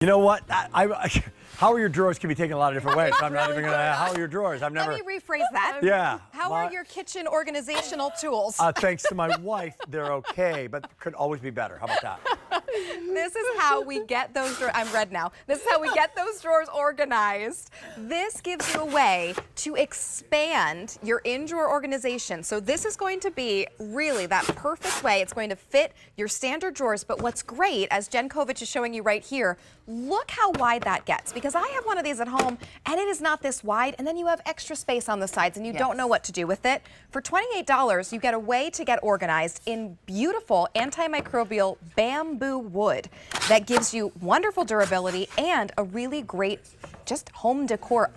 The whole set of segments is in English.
You know what? How are your drawers can be taken a lot of different ways. So I'm not even going to, how are your drawers? I've never. Let me rephrase that. Yeah. How are your kitchen organizational tools? Thanks to my wife, they're okay, but could always be better. How about that? This is how we get those drawers. I'm red now. This is how we get those drawers organized. This gives you a way to expand your in-drawer organization. So this is going to be really that perfect way. It's going to fit your standard drawers. But what's great, as Jen Kovich is showing you right here, look how wide that gets. Because I have one of these at home, and it is not this wide. And then you have extra space on the sides, and you don't know what to do with it. For $28, you get a way to get organized in beautiful antimicrobial bamboo wood that gives you wonderful durability and a really great just home decor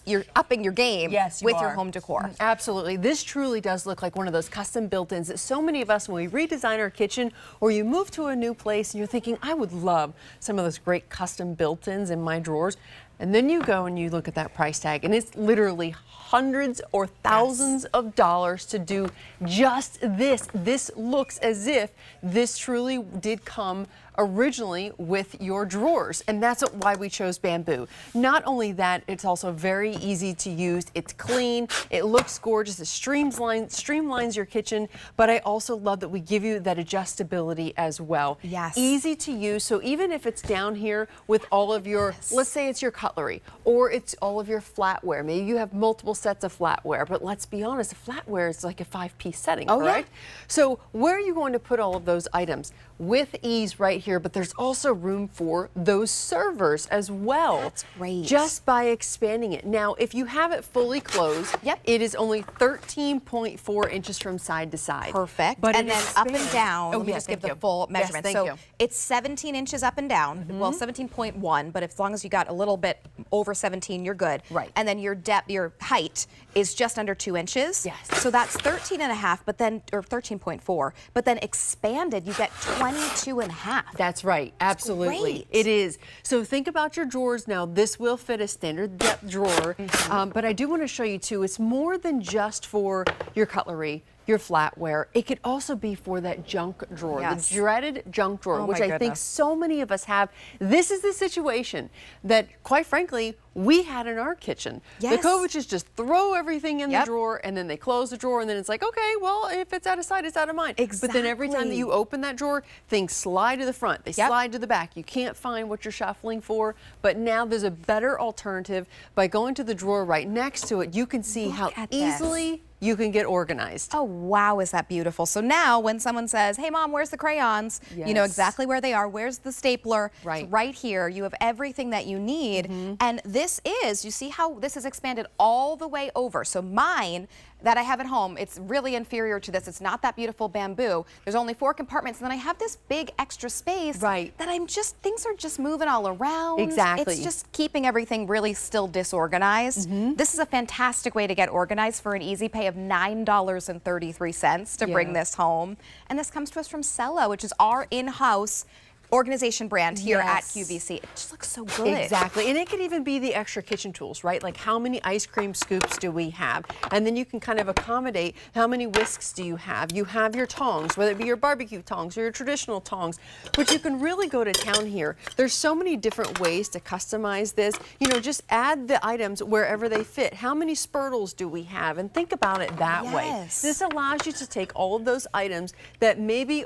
you're upping your game with your home decor. Absolutely. This truly does look like one of those custom built-ins that so many of us, when we redesign our kitchen or you move to a new place and you're thinking, I would love some of those great custom built-ins in my drawers. And then you go and you look at that price tag, and it's literally hundreds or thousands of dollars to do just this. This looks as if this truly did come originally with your drawers, and that's why we chose bamboo. Not only that, it's also very easy to use. It's clean, it looks gorgeous, it streamlines your kitchen, but I also love that we give you that adjustability as well. Yes. Easy to use, so even if it's down here with all of your, let's say it's your cutlery, or it's all of your flatware. Maybe you have multiple sets of flatware, but let's be honest, a flatware is like a 5-piece setting, correct? Yeah. So where are you going to put all of those items? With ease right here, but there's also room for those servers as well. That's great. Just by expanding it. Now, if you have it fully closed, it is only 13.4 inches from side to side. Perfect. But and then up and down, let me just give the full measurement. Yes, so it's 17 inches up and down, well, 17.1, but as long as you got a little bit over 17, you're good. Right. And then your depth, your height is just under 2 inches. Yes. So that's 13 and a half, but then, or 13.4, but then expanded, you get 22 and a half. That's right. Absolutely. Great. It is. So think about your drawers now. This will fit a standard depth drawer, but I do want to show you too, it's more than just for your cutlery, your flatware. It could also be for that junk drawer, the dreaded junk drawer, which I think so many of us have. This is the situation that, quite frankly, we had in our kitchen. The Koviches just throw everything in the drawer, and then they close the drawer, and then it's like, okay, well, if it's out of sight, it's out of mind. Exactly. But then every time that you open that drawer, things slide to the front, they slide to the back. You can't find what you're shuffling for, but now there's a better alternative. By going to the drawer right next to it, you can see how easily you can get organized. Oh, wow, is that beautiful. So now when someone says, hey, Mom, where's the crayons? You know exactly where they are. Where's the stapler? It's right here. You have everything that you need. And this is, you see how this is expanded all the way over. So mine that I have at home, it's really inferior to this. It's not that beautiful bamboo. There's only 4 compartments, and then I have this big extra space that I'm just, things are just moving all around. Exactly. It's just keeping everything really still disorganized. This is a fantastic way to get organized for an easy pay of $9.33 to bring this home. And this comes to us from Cella, which is our in-house organization brand here at QVC. It just looks so good. Exactly. And it could even be the extra kitchen tools, right? Like how many ice cream scoops do we have? And then you can kind of accommodate how many whisks do you have? You have your tongs, whether it be your barbecue tongs or your traditional tongs, but you can really go to town here. There's so many different ways to customize this. You know, just add the items wherever they fit. How many spurtles do we have? And think about it that way. This allows you to take all of those items that maybe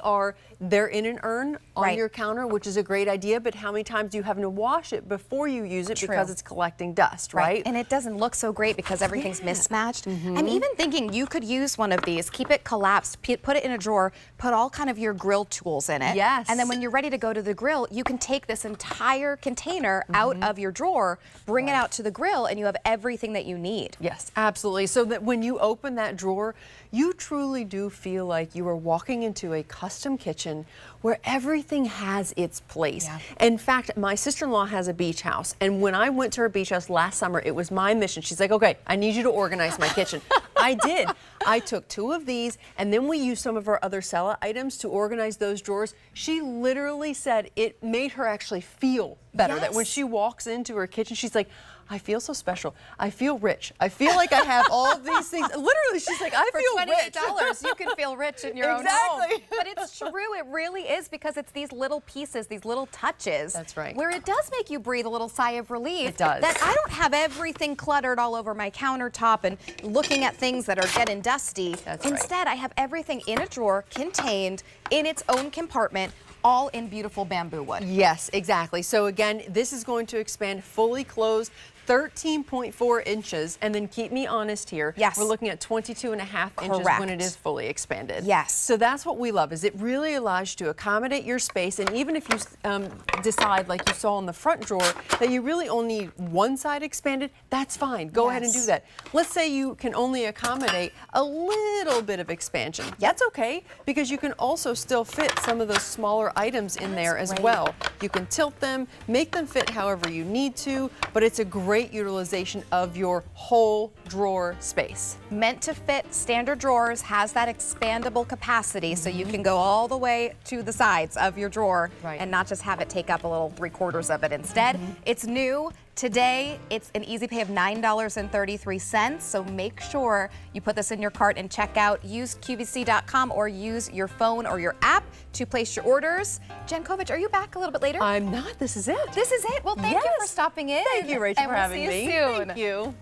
they're in an urn on your counter, which is a great idea, but how many times do you have to wash it before you use it because it's collecting dust, right? And it doesn't look so great because everything's mismatched. I'm even thinking you could use one of these, keep it collapsed, put it in a drawer, put all kind of your grill tools in it. And then when you're ready to go to the grill, you can take this entire container out of your drawer, bring it out to the grill, and you have everything that you need. Yes, absolutely. So that when you open that drawer, you truly do feel like you are walking into a custom kitchen where everything has its place. In fact, my sister-in-law has a beach house, and when I went to her beach house last summer, it was my mission. She's like, okay, I need you to organize my kitchen. I did. I took 2 of these, and then we used some of our other Cella items to organize those drawers. She literally said it made her actually feel better, that when she walks into her kitchen, she's like, I feel so special. I feel rich. I feel like I have all of these things. Literally, she's like, I feel rich. For $28, you can feel rich in your own home. But it's true. It really is, because it's these little pieces, these little touches. That's right. Where it does make you breathe a little sigh of relief. It does. That I don't have everything cluttered all over my countertop and looking at things that are getting dusty. That's right. Instead, I have everything in a drawer, contained in its own compartment, all in beautiful bamboo wood. Yes, exactly. So again, this is going to expand fully closed 13.4 inches, and then keep me honest here. Yes. We're looking at 22.5 inches Correct. when it is fully expanded. Yes. So that's what we love, is it really allows you to accommodate your space, and even if you decide, like you saw in the front drawer, that you really only need one side expanded, that's fine. Go ahead and do that. Let's say you can only accommodate a little bit of expansion. That's okay, because you can also still fit some of those smaller items in there as well. You can tilt them, make them fit however you need to, but it's a great utilization of your whole drawer space. Meant to fit standard drawers, has that expandable capacity, so you can go all the way to the sides of your drawer and not just have it take up a little 3/4 of it. Instead, it's new. Today, it's an easy pay of $9.33, so make sure you put this in your cart and check out. Use QVC.com or use your phone or your app to place your orders. Jen Kovich, are you back a little bit later? I'm not. This is it. This is it. Well, thank you for stopping in. Thank you, Rachel, and for having we'll see me. you soon. Thank you.